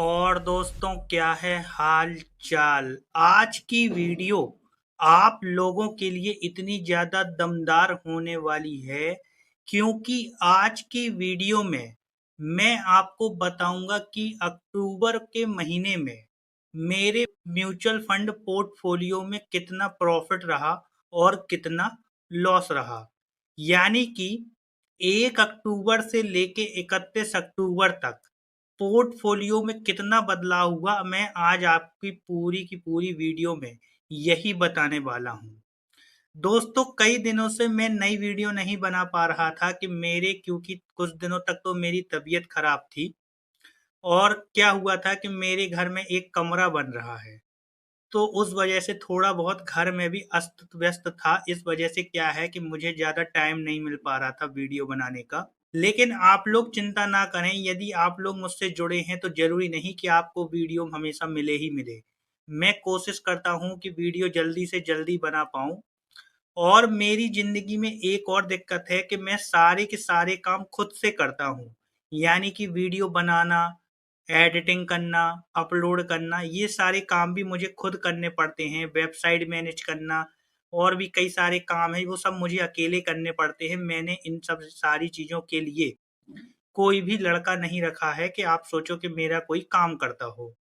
और दोस्तों, क्या है हाल चाल। आज की वीडियो आप लोगों के लिए इतनी ज़्यादा दमदार होने वाली है क्योंकि आज की वीडियो में मैं आपको बताऊंगा कि अक्टूबर के महीने में मेरे म्यूचुअल फंड पोर्टफोलियो में कितना प्रॉफिट रहा और कितना लॉस रहा। यानी कि 1 अक्टूबर से लेके 31 अक्टूबर तक पोर्टफोलियो में कितना बदलाव हुआ, मैं आज आपकी पूरी की पूरी वीडियो में यही बताने वाला हूँ। दोस्तों, कई दिनों से मैं नई वीडियो नहीं बना पा रहा था कि मेरे क्योंकि कुछ दिनों तक तो मेरी तबीयत खराब थी। और क्या हुआ था कि मेरे घर में एक कमरा बन रहा है, तो उस वजह से थोड़ा बहुत घर में भी अस्त व्यस्त था। इस वजह से क्या है कि मुझे ज़्यादा टाइम नहीं मिल पा रहा था वीडियो बनाने का। लेकिन आप लोग चिंता ना करें, यदि आप लोग मुझसे जुड़े हैं तो ज़रूरी नहीं कि आपको वीडियो हमेशा मिले ही मिले। मैं कोशिश करता हूँ कि वीडियो जल्दी से जल्दी बना पाऊँ। और मेरी ज़िंदगी में एक और दिक्कत है कि मैं सारे के सारे काम खुद से करता हूँ। यानी कि वीडियो बनाना, एडिटिंग करना, अपलोड करना, ये सारे काम भी मुझे खुद करने पड़ते हैं। वेबसाइट मैनेज करना और भी कई सारे काम हैं, वो सब मुझे अकेले करने पड़ते हैं। मैंने इन सब सारी चीज़ों के लिए कोई भी लड़का नहीं रखा है कि आप सोचो कि मेरा कोई काम करता हो।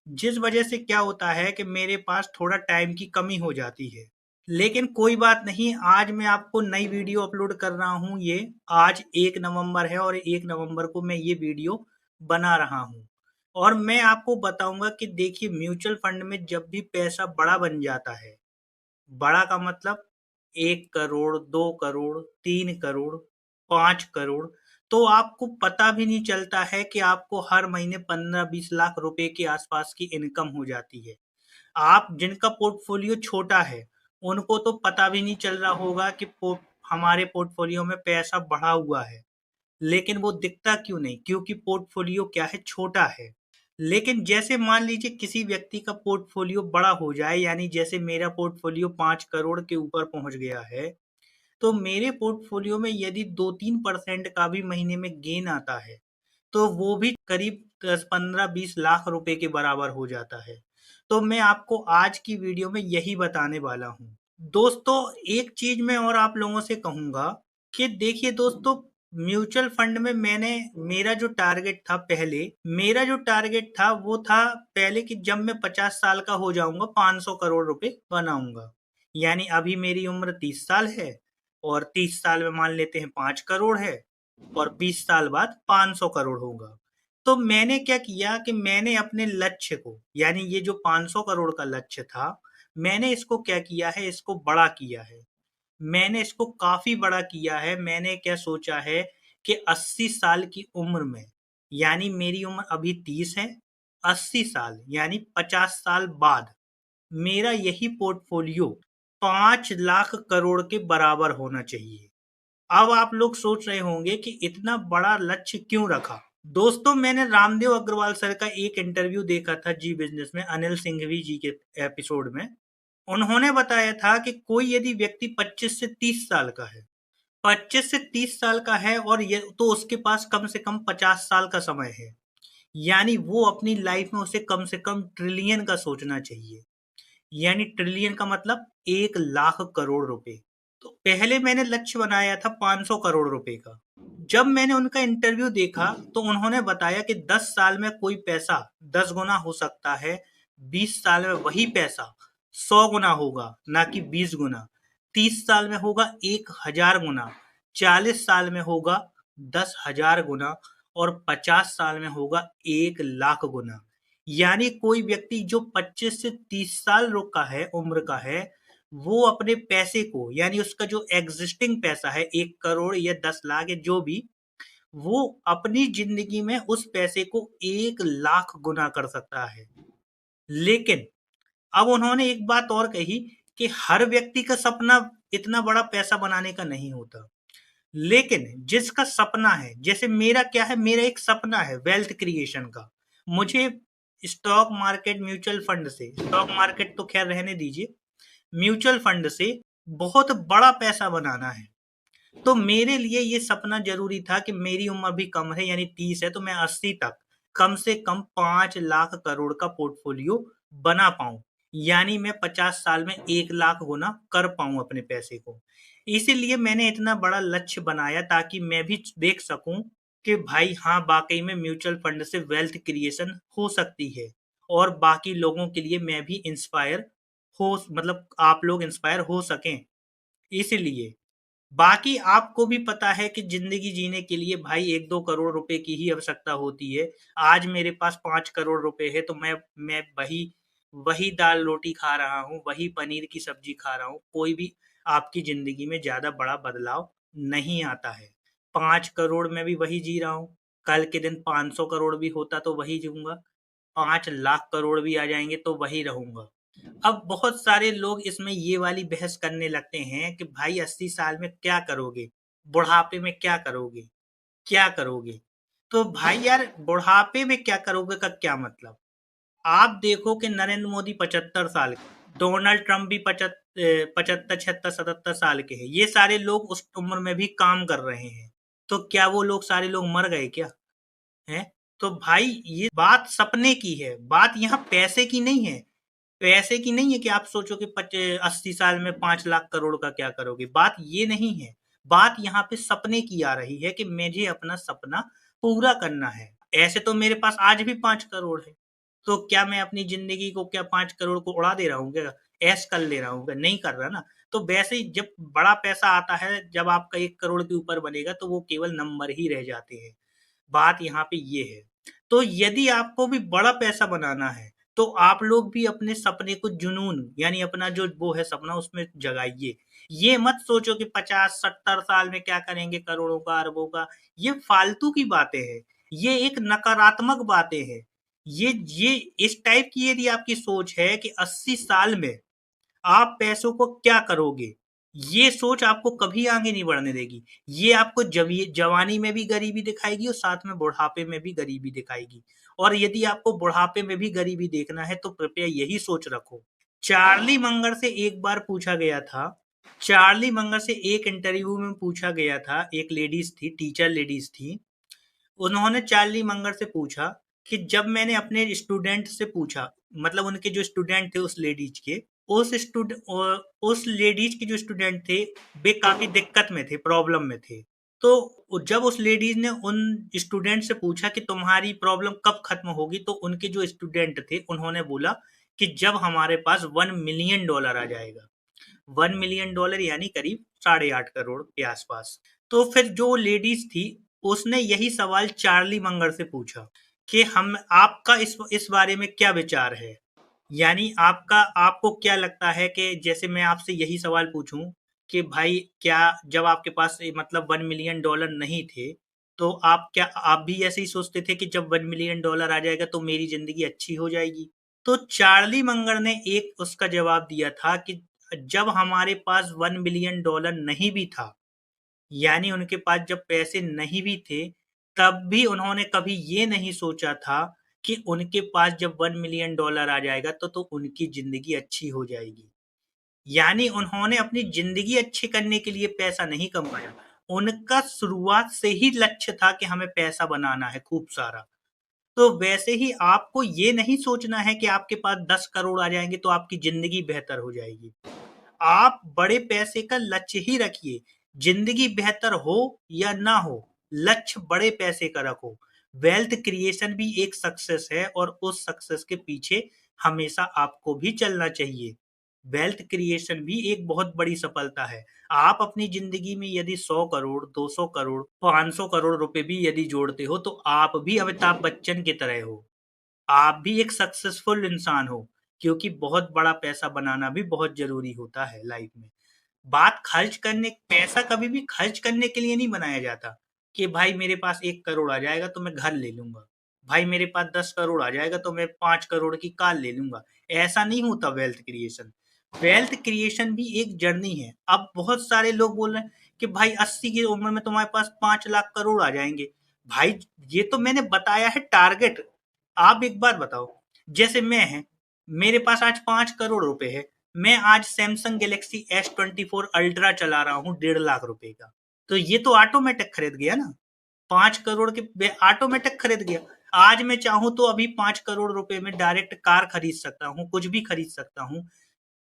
जिस वजह से क्या होता है कि मेरे पास थोड़ा टाइम की कमी हो जाती है। लेकिन कोई बात नहीं, आज मैं आपको नई वीडियो अपलोड कर रहा हूँ। ये आज 1 नवंबर है और 1 नवंबर को मैं ये वीडियो बना रहा हूँ। और मैं आपको बताऊंगा कि देखिए, म्यूचुअल फंड में जब भी पैसा बड़ा बन जाता है, बड़ा का मतलब 1 करोड़, 2 करोड़, 3 करोड़, 5 करोड़, तो आपको पता भी नहीं चलता है कि आपको हर महीने 15-20 लाख रुपए के आसपास की इनकम हो जाती है। आप जिनका पोर्टफोलियो छोटा है, उनको तो पता भी नहीं चल रहा होगा कि हमारे पोर्टफोलियो में पैसा बढ़ा हुआ है। लेकिन वो दिखता क्यों नहीं? क्योंकि पोर्टफोलियो क्या है, छोटा है। लेकिन जैसे मान लीजिए किसी व्यक्ति का पोर्टफोलियो बड़ा हो जाए, यानी जैसे मेरा पोर्टफोलियो 5 करोड़ के ऊपर पहुंच गया है, तो मेरे पोर्टफोलियो में यदि 2-3% का भी महीने में गेन आता है, तो वो भी करीब 10-15-20 लाख रुपए के बराबर हो जाता है। तो मैं आपको आज की वीडियो में यही बताने वाला हूँ। दोस्तों, एक चीज मैं और आप लोगों से कहूंगा कि देखिए दोस्तों, म्यूचुअल फंड में मैंने मेरा जो टारगेट था पहले, मेरा जो टारगेट था वो था पहले कि जब मैं 50 साल का हो जाऊंगा 500 करोड़ रुपए बनाऊंगा। यानी अभी मेरी उम्र 30 साल है और 30 साल में मान लेते हैं 5 करोड़ है और 20 साल बाद 500 करोड़ होगा। तो मैंने क्या किया कि मैंने अपने लक्ष्य को, यानी ये जो 500 करोड़ का लक्ष्य था, मैंने इसको क्या किया है, इसको बड़ा किया है। मैंने इसको काफी बड़ा किया है। मैंने क्या सोचा है कि 80 साल की उम्र में, यानी मेरी उम्र अभी 30 है, 80 साल यानी 50 साल बाद मेरा यही पोर्टफोलियो 5 लाख करोड़ के बराबर होना चाहिए। अब आप लोग सोच रहे होंगे कि इतना बड़ा लक्ष्य क्यों रखा। दोस्तों, मैंने रामदेव अग्रवाल सर का एक इंटरव्यू देखा था जी बिजनेस में, अनिल सिंघवी जी के एपिसोड में। उन्होंने बताया था कि कोई यदि व्यक्ति 25 से 30 साल का है, 25 से 30 साल का है और ये तो उसके पास कम से कम 50 साल का समय है। यानी वो अपनी लाइफ में उसे कम से कम ट्रिलियन का सोचना चाहिए। यानी ट्रिलियन का मतलब 1 लाख करोड़ रुपए। तो पहले मैंने लक्ष्य बनाया था 500 करोड़ रुपए का। जब मैंने उनका इंटरव्यू देखा तो उन्होंने बताया कि 10 साल में कोई पैसा 10 गुना हो सकता है, 20 साल में वही पैसा 100 गुना होगा, ना कि 20 गुना। 30 साल में होगा 1000 गुना, 40 साल में होगा 10,000 गुना और 50 साल में होगा 1 लाख गुना। यानी कोई व्यक्ति जो 25 से 30 साल का है, उम्र का है, वो अपने पैसे को, यानी उसका जो एग्जिस्टिंग पैसा है 1 करोड़ या 10 लाख या जो भी, वो अपनी जिंदगी में उस पैसे को 1 लाख गुना कर सकता है। लेकिन अब उन्होंने एक बात और कही कि हर व्यक्ति का सपना इतना बड़ा पैसा बनाने का नहीं होता। लेकिन जिसका सपना है, जैसे मेरा क्या है, मेरा एक सपना है वेल्थ क्रिएशन का। मुझे स्टॉक मार्केट, म्यूचुअल फंड से, स्टॉक मार्केट तो खैर रहने दीजिए, म्यूचुअल फंड से बहुत बड़ा पैसा बनाना है। तो मेरे लिए ये सपना जरूरी था कि मेरी उम्र भी कम है, यानी 30 है, तो मैं 80 तक कम से कम 5 लाख करोड़ का पोर्टफोलियो बना पाऊँ। यानी मैं 50 साल में 1 लाख गुना कर पाऊँ अपने पैसे को। इसीलिए मैंने इतना बड़ा लक्ष्य बनाया ताकि मैं भी देख सकूँ कि भाई हाँ, वाक़ई में म्यूचुअल फंड से वेल्थ क्रिएशन हो सकती है और बाकी लोगों के लिए मैं भी इंस्पायर हो मतलब आप लोग इंस्पायर हो सकें। इसलिए बाकी आपको भी पता है कि ज़िंदगी जीने के लिए भाई 1-2 करोड़ रुपए की ही आवश्यकता होती है। आज मेरे पास 5 करोड़ रुपए है तो मैं वही वही दाल-रोटी खा रहा हूँ, वही पनीर की सब्ज़ी खा रहा हूँ। कोई भी आपकी ज़िंदगी में ज़्यादा बड़ा बदलाव नहीं आता है। 5 करोड़ में भी वही जी रहा हूँ, कल के दिन 500 करोड़ भी होता तो वही जीऊँगा, 5 लाख करोड़ भी आ जाएँगे तो वही रहूँगा। अब बहुत सारे लोग इसमें ये वाली बहस करने लगते हैं कि भाई 80 साल में क्या करोगे? बुढ़ापे में क्या करोगे? क्या करोगे? तो भाई यार बुढ़ापे में क्या करोगे का क्या मतलब? आप देखो कि नरेंद्र मोदी 75 साल के, डोनाल्ड ट्रंप भी 75, 76, 77 साल के हैं। ये सारे लोग उस उम्र में भी काम कर रहे हैं। तो क्या वो लोग सारे लोग मर गए क्या? हैं? तो भाई ये बात सपने की है, बात यहाँ पैसे की नहीं है। पैसे की नहीं है कि आप सोचो कि 80 साल में 5 लाख करोड़ का क्या करोगे, बात ये नहीं है। बात यहाँ पे सपने की आ रही है कि मुझे अपना सपना पूरा करना है। ऐसे तो मेरे पास आज भी 5 करोड़ है, तो क्या मैं अपनी जिंदगी को क्या 5 करोड़ को उड़ा दे रहा हूँ क्या? ऐश कर ले रहा हूँ क्या? नहीं कर रहा ना। तो वैसे ही जब बड़ा पैसा आता है, जब आपका 1 करोड़ के ऊपर बनेगा तो वो केवल नंबर ही रह जाते हैं। बात यहाँ पे ये है। तो यदि आपको भी बड़ा पैसा बनाना है, तो आप लोग भी अपने सपने को जुनून यानी अपना जो वो है सपना उसमें जगाइए। ये मत सोचो कि 50-70 साल में क्या करेंगे करोड़ों का, अरबों का। ये फालतू की बातें हैं। ये एक नकारात्मक बातें हैं। ये इस टाइप की यदि आपकी सोच है कि 80 साल में आप पैसों को क्या करोगे? ये सोच आपको कभी आगे नहीं बढ़ने देगी। ये आपको जवानी में भी गरीबी दिखाएगी और साथ में बुढ़ापे में भी गरीबी दिखाएगी। और यदि आपको बुढ़ापे में भी गरीबी देखना है तो कृपया यही सोच रखो। चार्ली मंगर से एक बार पूछा गया था, चार्ली मंगर से एक इंटरव्यू में पूछा गया था, एक लेडीज थी, टीचर लेडीज थी। उन्होंने चार्ली मंगर से पूछा कि जब मैंने अपने स्टूडेंट से पूछा, मतलब उनके जो स्टूडेंट थे उस लेडीज के, उस लेडीज के जो स्टूडेंट थे वे काफी दिक्कत में थे, प्रॉब्लम में थे। तो जब उस लेडीज ने उन स्टूडेंट से पूछा कि तुम्हारी प्रॉब्लम कब खत्म होगी, तो उनके जो स्टूडेंट थे उन्होंने बोला कि जब हमारे पास $1 मिलियन आ जाएगा। $1 मिलियन यानी करीब 8.5 करोड़ के आसपास। तो फिर जो लेडीज थी उसने यही सवाल चार्ली मंगर से पूछा कि हम आपका इस बारे में क्या विचार है, यानी आपको क्या लगता है कि जैसे मैं आपसे यही सवाल पूछूं कि भाई क्या जब आपके पास मतलब $1 मिलियन नहीं थे तो आप भी ऐसे ही सोचते थे कि जब $1 मिलियन आ जाएगा तो मेरी जिंदगी अच्छी हो जाएगी? तो चार्ली मंगर ने एक उसका जवाब दिया था कि जब हमारे पास $1 बिलियन नहीं भी था, यानी उनके पास जब पैसे नहीं भी थे, तब भी उन्होंने कभी ये नहीं सोचा था कि उनके पास जब $1 मिलियन आ जाएगा तो उनकी जिंदगी अच्छी हो जाएगी। यानी उन्होंने अपनी जिंदगी अच्छी करने के लिए पैसा नहीं कमाया। उनका शुरुआत से ही लक्ष्य था कि हमें पैसा बनाना है खूब सारा। तो वैसे ही आपको ये नहीं सोचना है कि आपके पास 10 करोड़ आ जाएंगे तो आपकी जिंदगी बेहतर हो जाएगी। आप बड़े पैसे का लक्ष्य ही रखिए। जिंदगी बेहतर हो या ना हो, लक्ष्य बड़े पैसे का रखो। वेल्थ क्रिएशन भी एक सक्सेस है और उस सक्सेस के पीछे हमेशा आपको भी चलना चाहिए। वेल्थ क्रिएशन भी एक बहुत बड़ी सफलता है। आप अपनी जिंदगी में यदि 100 करोड़, 200 करोड़, 500 करोड़ रुपए भी यदि जोड़ते हो तो आप भी अमिताभ बच्चन की तरह हो। आप भी एक सक्सेसफुल इंसान हो, क्योंकि बहुत बड़ा पैसा बनाना भी बहुत जरूरी होता है लाइफ में। बात खर्च करने पैसा कभी भी खर्च करने के लिए नहीं बनाया जाता कि भाई मेरे पास 1 करोड़ आ जाएगा तो मैं घर ले लूंगा, भाई मेरे पास 10 करोड़ आ जाएगा तो मैं 5 करोड़ की कार ले लूंगा। ऐसा नहीं होता वेल्थ क्रिएशन। वेल्थ क्रिएशन भी एक जर्नी है। अब बहुत सारे लोग बोल रहे हैं कि भाई 80 की उम्र में तुम्हारे पास 5 लाख करोड़ आ जाएंगे। भाई ये तो मैंने बताया है टारगेट। आप एक बात बताओ, जैसे मैं है, मेरे पास आज 5 करोड़ रुपए है, मैं आज सैमसंग गैलेक्सी S24 अल्ट्रा चला रहा हूँ 1.5 लाख रुपए का। तो ये तो ऑटोमेटिक खरीद गया ना, 5 करोड़ के ऑटोमेटिक खरीद गया। आज मैं चाहूँ तो अभी 5 करोड़ रुपए में डायरेक्ट कार खरीद सकता हूँ, कुछ भी खरीद सकता हूँ।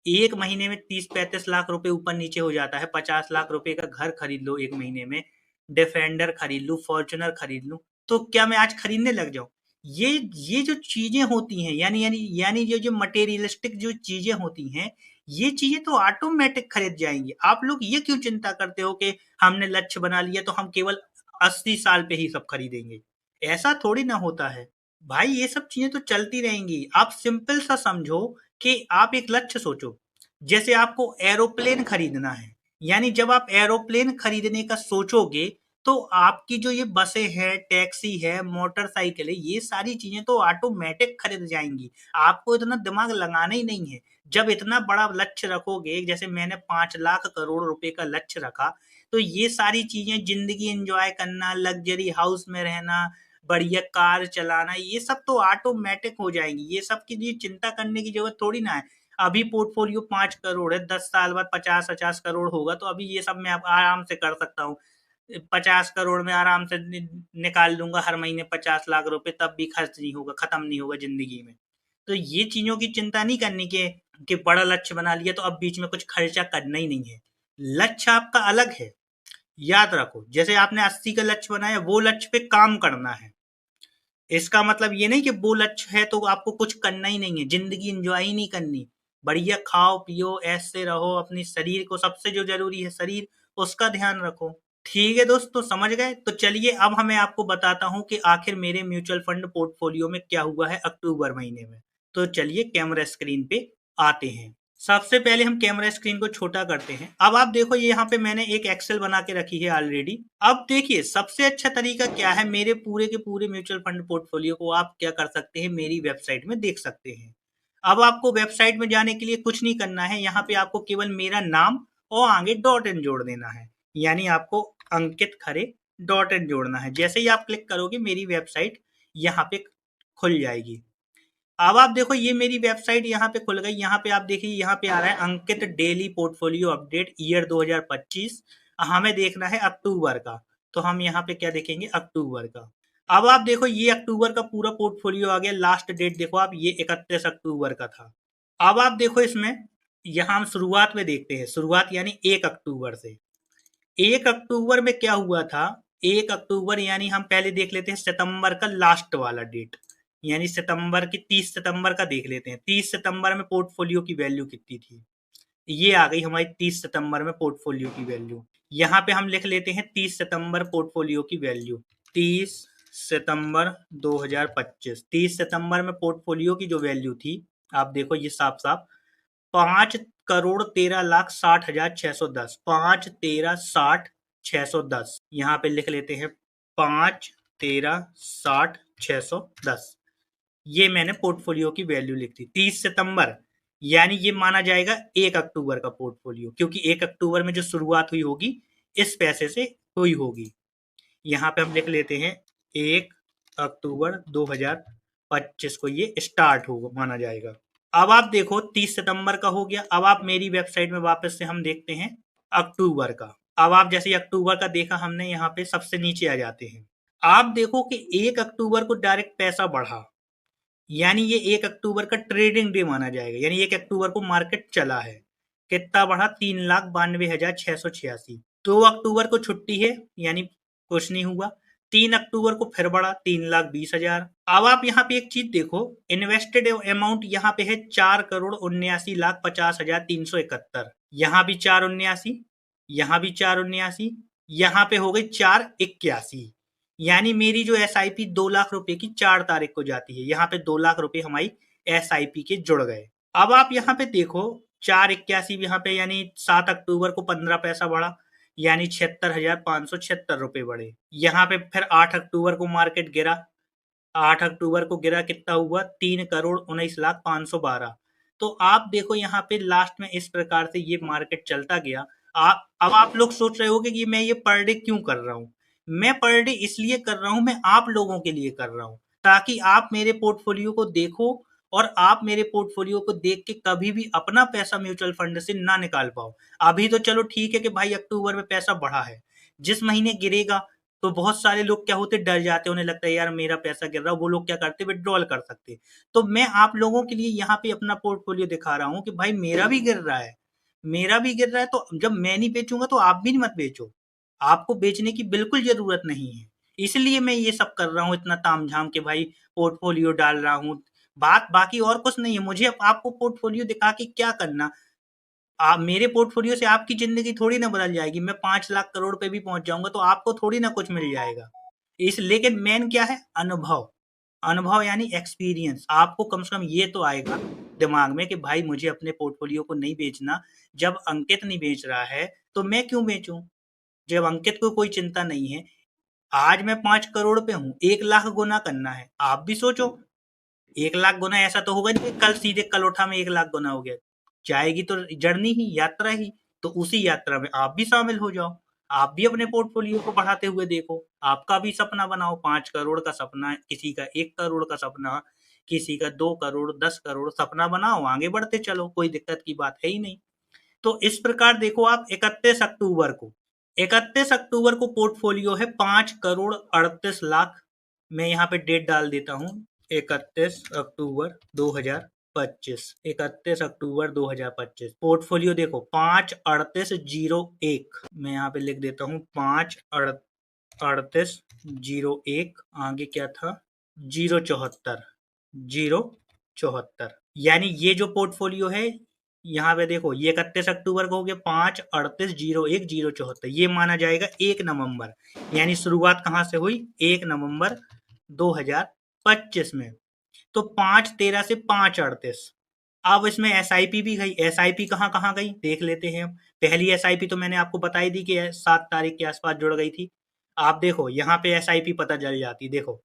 एक महीने में 30-35 लाख रुपए ऊपर नीचे हो जाता है। 50 लाख रुपए का घर खरीद लो एक महीने में, डिफेंडर खरीद लूँ, फॉर्च्यूनर खरीद लूँ, तो क्या मैं आज खरीदने लग जाऊँ? ये ये जो चीजें होती हैं, यानी ये जो मटेरियलिस्टिक जो चीजें होती हैं, ये चीजें तो ऑटोमेटिक खरीद जाएंगी। आप लोग ये क्यों चिंता करते हो कि हमने लक्ष्य बना लिया तो हम केवल 80 साल पे ही सब खरीदेंगे? ऐसा थोड़ी ना होता है भाई। ये सब चीजें तो चलती रहेंगी। आप सिंपल सा समझो कि आप एक लक्ष्य सोचो। जैसे आपको एरोप्लेन खरीदना है, यानी जब आप एरोप्लेन खरीदने का सोचोगे तो आपकी जो ये बसें हैं, टैक्सी है, मोटरसाइकिल है, ये सारी चीजें तो ऑटोमेटिक खरीद जाएंगी। आपको इतना दिमाग लगाना ही नहीं है। जब इतना बड़ा लक्ष्य रखोगे, जैसे मैंने 5 लाख करोड़ रुपए का लक्ष्य रखा, तो ये सारी चीजें, जिंदगी एंजॉय करना, लग्जरी हाउस में रहना, बढ़िया कार चलाना, ये सब तो ऑटोमेटिक हो जाएंगी। ये सब की लिए चिंता करने की जरूरत थोड़ी ना है। अभी पोर्टफोलियो 5 करोड़ है, 10 साल बाद 50-50 करोड़ होगा, तो अभी ये सब मैं आराम से कर सकता हूँ। 50 करोड़ में आराम से निकाल लूंगा हर महीने 50 लाख रुपए, तब भी खर्च नहीं होगा, खत्म नहीं होगा जिंदगी में। तो ये चीजों की चिंता नहीं करनी कि बड़ा लक्ष्य बना लिया तो अब बीच में कुछ खर्चा करना ही नहीं है। लक्ष्य आपका अलग है, याद रखो। जैसे आपने 80 का लक्ष्य बनाया, वो लक्ष्य पे काम करना है। इसका मतलब ये नहीं कि वो लक्ष्य है तो आपको कुछ करना ही नहीं है, जिंदगी एंजॉय ही नहीं करनी। बढ़िया खाओ पियो, ऐसे रहो, अपनी शरीर को, सबसे जो जरूरी है शरीर, उसका ध्यान रखो। ठीक है दोस्तों, समझ गए? तो चलिए अब मैं आपको बताता हूँ कि आखिर मेरे म्यूचुअल फंड पोर्टफोलियो में क्या हुआ है अक्टूबर महीने में। तो चलिए कैमरा स्क्रीन पे आते हैं। सबसे पहले हम कैमरा स्क्रीन को छोटा करते हैं। अब आप देखो, ये यहाँ पे मैंने एक एक्सेल बना के रखी है ऑलरेडी। अब देखिए सबसे अच्छा तरीका क्या है, मेरे पूरे के पूरे म्यूचुअल फंड पोर्टफोलियो को आप क्या कर सकते हैं, मेरी वेबसाइट में देख सकते हैं। अब आपको वेबसाइट में जाने के लिए कुछ नहीं करना है, यहाँ पे आपको केवल मेरा नाम और आगे डॉट इन जोड़ देना है। यानी आपको अंकित खरे डॉट इन जोड़ना है। जैसे ही आप क्लिक करोगे मेरी वेबसाइट यहाँ पे खुल जाएगी। अब आप देखो, ये मेरी वेबसाइट यहाँ पे खुल गई। यहाँ पे आप देखिए, यहाँ पे आ रहा है अंकित डेली पोर्टफोलियो अपडेट ईयर 2025। हमें देखना है अक्टूबर का, तो हम यहाँ पे क्या देखेंगे, अक्टूबर का। अब आप देखो, ये अक्टूबर का पूरा पोर्टफोलियो आ गया। लास्ट डेट देखो आप, ये 31 अक्टूबर का था। अब आप देखो इसमें, यहाँ हम शुरुआत में देखते हैं, शुरुआत यानी 1 अक्टूबर से। 1 अक्टूबर में क्या हुआ था, 1 अक्टूबर यानी हम पहले देख लेते हैं सितंबर का लास्ट वाला डेट, यानी सितंबर की 30 सितंबर का देख लेते हैं। 30 सितंबर में पोर्टफोलियो की वैल्यू कितनी थी, ये आ गई हमारी 30 सितंबर में पोर्टफोलियो की वैल्यू। यहाँ पे हम लिख लेते हैं 30 सितंबर पोर्टफोलियो की वैल्यू। 30 सितंबर 2025, 30 सितंबर में पोर्टफोलियो की जो वैल्यू थी, आप देखो ये साफ साफ 5 करोड़ 13 लाख 60 हजार 610, 5 13 60 610। यहाँ पे लिख लेते हैं 5 13 60 610। ये मैंने पोर्टफोलियो की वैल्यू लिख दी 30 सितंबर, यानी ये माना जाएगा 1 अक्टूबर का पोर्टफोलियो, क्योंकि 1 अक्टूबर में जो शुरुआत हुई होगी इस पैसे से हुई होगी। यहाँ पे हम लिख लेते हैं 1 अक्टूबर 2025 को ये स्टार्ट होगा, माना जाएगा। अब आप देखो 30 सितंबर का हो गया। अब आप मेरी वेबसाइट में वापस से हम देखते हैं अक्टूबर का। अब आप जैसे अक्टूबर का देखा हमने, यहाँ पे सबसे नीचे आ जाते हैं। आप देखो कि 1 अक्टूबर को डायरेक्ट पैसा बढ़ा, यानी ये 1 अक्टूबर का ट्रेडिंग डे माना जाएगा, यानी 1 अक्टूबर को मार्केट चला है। कितना बढ़ा, 3,92,686। 2 अक्टूबर को छुट्टी है, यानी कुछ नहीं हुआ। 3 अक्टूबर को फिर बढ़ा 3,20,000। अब आप यहाँ पे एक चीज देखो, इन्वेस्टेड अमाउंट यहाँ पे है 4,79,50,371। यहाँ भी 4,79, यहाँ भी 4,79, यहाँ पे हो गई 4,81। यानी मेरी जो SIP 2 लाख रुपए की 4 तारीख को जाती है, यहाँ पे 2 लाख रुपए हमारी SIP के जुड़ गए। अब आप यहाँ पे देखो 4,81 यहाँ पे, यानी 7 अक्टूबर को 15 पैसा बढ़ा, यानी 76,576 रुपए बढ़े। यहाँ पे फिर 8 अक्टूबर को मार्केट गिरा। 8 अक्टूबर को गिरा, कितना हुआ, 3,19,05,12। तो आप देखो यहाँ पे लास्ट में इस प्रकार से ये मार्केट चलता गया। अब आप लोग सोच रहे होगे कि मैं ये पर डे क्यों कर रहा हूँ। मैं पर डे इसलिए कर रहा हूँ, मैं आप लोगों के लिए कर रहा हूँ, ताकि आप मेरे पोर्टफोलियो को देखो और आप मेरे पोर्टफोलियो को देख के कभी भी अपना पैसा म्यूचुअल फंड से ना निकाल पाओ। अभी तो चलो ठीक है कि भाई अक्टूबर में पैसा बढ़ा है, जिस महीने गिरेगा तो बहुत सारे लोग क्या होते डर जाते हैं, उन्हें लगता है यार मेरा पैसा गिर रहा है, वो लोग क्या करते विथड्रॉल कर सकते। तो मैं आप लोगों के लिए यहाँ पे अपना पोर्टफोलियो दिखा रहा हूँ कि भाई मेरा भी गिर रहा है, मेरा भी गिर रहा है, तो जब मैं नहीं बेचूंगा तो आप भी मत बेचो। आपको बेचने की बिल्कुल जरूरत नहीं है, इसलिए मैं ये सब कर रहा हूँ इतना तामझाम के भाई पोर्टफोलियो डाल रहा हूँ। बात बाकी और कुछ नहीं है, मुझे अब आपको पोर्टफोलियो दिखा के क्या करना। आप मेरे पोर्टफोलियो से आपकी ज़िंदगी थोड़ी ना बदल जाएगी। मैं 5 लाख करोड़ पे भी पहुँच जाऊँगा तो आपको थोड़ी ना कुछ मिल जाएगा। इस लेकिन मेन क्या है? अनुभव। अनुभव यानी एक्सपीरियंस। आपको कम से कम ये तो आएगा दिमाग में कि भाई मुझे अपने पोर्टफोलियो को नहीं बेचना। जब अंकित नहीं बेच रहा है, तो मैं क्यों बेचूँ? जब अंकित को कोई चिंता नहीं है, आज मैं 5 करोड़ पे हूँ, 1 लाख गुना करना है। आप भी सोचो, 1 लाख गुना ऐसा तो होगा नहीं कि कल सीधे कलोठा में 1 लाख गुना हो गया। जाएगी तो जर्नी ही, यात्रा ही। तो उसी यात्रा में आप भी शामिल हो जाओ। आप भी अपने पोर्टफोलियो को बढ़ाते हुए देखो। आपका भी सपना बनाओ, 5 करोड़ का सपना, किसी का 1 करोड़ का सपना, किसी का 2 करोड़, 10 करोड़ सपना बनाओ, आगे बढ़ते चलो, कोई दिक्कत की बात है ही नहीं। तो इस प्रकार देखो आप 31 अक्टूबर को पोर्टफोलियो है 5 करोड़ 38 लाख। मैं यहाँ पे डेट डाल देता हूँ, 31 अक्टूबर 2025। 31 अक्टूबर 2025 पोर्टफोलियो देखो 53801। मैं यहाँ पे लिख देता हूँ 53801। आगे क्या था? 074। 074 यानी ये जो पोर्टफोलियो है, यहाँ पे देखो ये 31 अक्टूबर को हो गया 53801 074, ये माना जाएगा 1 नवंबर। यानी शुरुआत कहाँ से हुई? 1 नवंबर 2025 में। तो 5/13 से 5/38। अब इसमें एसआईपी भी गई। एसआईपी कहाँ कहाँ गई देख लेते हैं। पहली एसआईपी तो मैंने आपको बताई दी कि 7 तारीख के आसपास जुड़ गई थी। आप देखो यहाँ पे एसआईपी पता चल जाती। देखो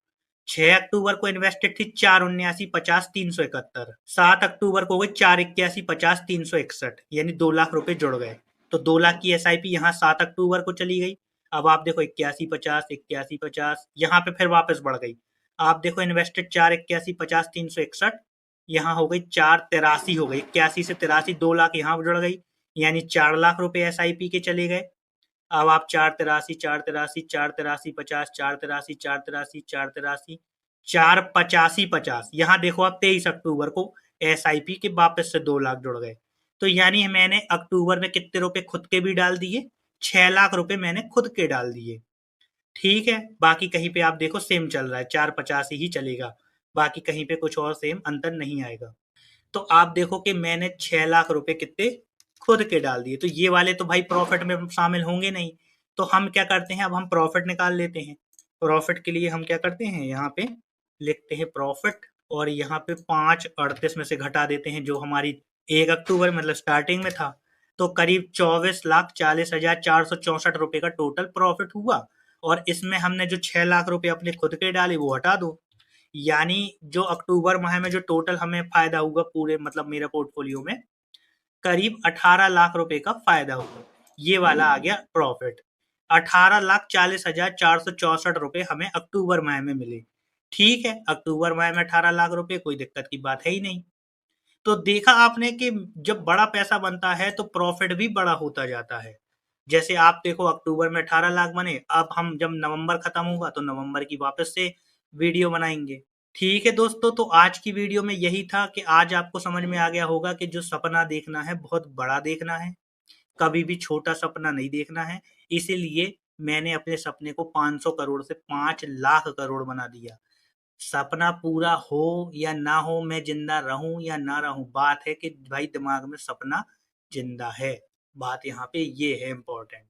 6 अक्टूबर को इन्वेस्टेड थी 4,79,50,371। 7 अक्टूबर को हो गई 4,81,50,361, यानी 2 लाख रुपए जुड़ गए। तो 2 लाख की एसआईपी यहाँ 7 अक्टूबर को चली गई। अब आप देखो 81,50, यहाँ पे फिर वापस बढ़ गई। आप देखो इन्वेस्टेड 4,81,50,361, यहाँ हो गई 4,83 हो गई। 81 से 83, 2 लाख यहाँ जुड़ गई, यानी 4 लाख रुपए एसआईपी के चले गए। अब आप 4,83, 4,83, 4,83, 50, 4,83, 4,83, 4,83, 4,85, 50, यहाँ देखो आप 23 अक्टूबर को एसआईपी के वापस से 2 लाख जुड़ गए। तो यानी मैंने अक्टूबर में कितने रुपए खुद के भी डाल दिए? 6 लाख रुपए मैंने खुद के डाल दिए। ठीक है, बाकी कहीं पे आप देखो सेम चल रहा है, 4,85 ही चलेगा, बाकी कहीं पे कुछ और सेम अंतर नहीं आएगा। तो आप देखो कि मैंने 6 लाख रुपए कितने खुद के डाल दिए। तो ये वाले तो भाई प्रॉफिट में शामिल होंगे नहीं। तो हम क्या करते हैं, अब हम प्रॉफिट निकाल लेते हैं। प्रॉफिट के लिए हम क्या करते हैं, यहाँ पे लिखते हैं प्रॉफिट, और यहाँ पे 5/38 में से घटा देते हैं जो हमारी 1 अक्टूबर मतलब स्टार्टिंग में था। तो करीब 24,40,464 रुपए का टोटल प्रॉफिट हुआ। और इसमें हमने जो 6 लाख रुपए अपने खुद के डाले वो हटा दो। यानी जो अक्टूबर माह में जो टोटल हमें फायदा हुआ पूरे मतलब मेरे पोर्टफोलियो में, करीब 18 लाख रुपए का फायदा हुआ। ये वाला आ गया प्रॉफिट। 18,40,464 रुपए हमें अक्टूबर माह में मिले। ठीक है, अक्टूबर माह में 18 लाख रुपए, कोई दिक्कत की बात है ही नहीं। तो देखा आपने कि जब बड़ा पैसा बनता है तो प्रॉफिट भी बड़ा होता जाता है। जैसे आप देखो अक्टूबर में 18 लाख बने, अब हम जब नवंबर खत्म होगा तो नवंबर की वापस से वीडियो बनाएंगे। ठीक है दोस्तों, तो आज की वीडियो में यही था कि आज आपको समझ में आ गया होगा कि जो सपना देखना है बहुत बड़ा देखना है, कभी भी छोटा सपना नहीं देखना है। इसीलिए मैंने अपने सपने को 500 करोड़ से 5 लाख करोड़ बना दिया। सपना पूरा हो या ना हो, मैं जिंदा रहूं या ना रहूं, बात है कि भाई दिमाग में सपना जिंदा है। बात यहाँ पे ये है इम्पोर्टेंट।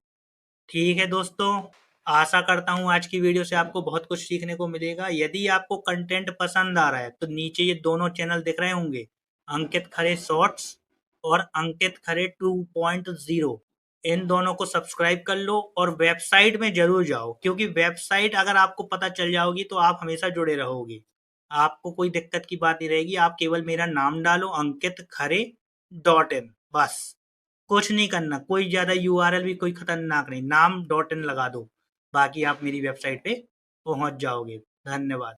ठीक है दोस्तों, आशा करता हूँ आज की वीडियो से आपको बहुत कुछ सीखने को मिलेगा। यदि आपको कंटेंट पसंद आ रहा है तो नीचे ये दोनों चैनल दिख रहे होंगे, अंकित खरे शॉर्ट्स और अंकित खरे 2.0। इन दोनों को सब्सक्राइब कर लो और वेबसाइट में जरूर जाओ, क्योंकि वेबसाइट अगर आपको पता चल जाओगी तो आप हमेशा जुड़े रहोगे। आपको कोई दिक्कत की बात नहीं रहेगी। आप केवल मेरा नाम डालो ankitkhare.in, बस कुछ नहीं करना, कोई ज़्यादा यूआरएल भी कोई खतरनाक नहीं, नाम .in लगा दो, बाकी आप मेरी वेबसाइट पे पहुंच जाओगे। धन्यवाद।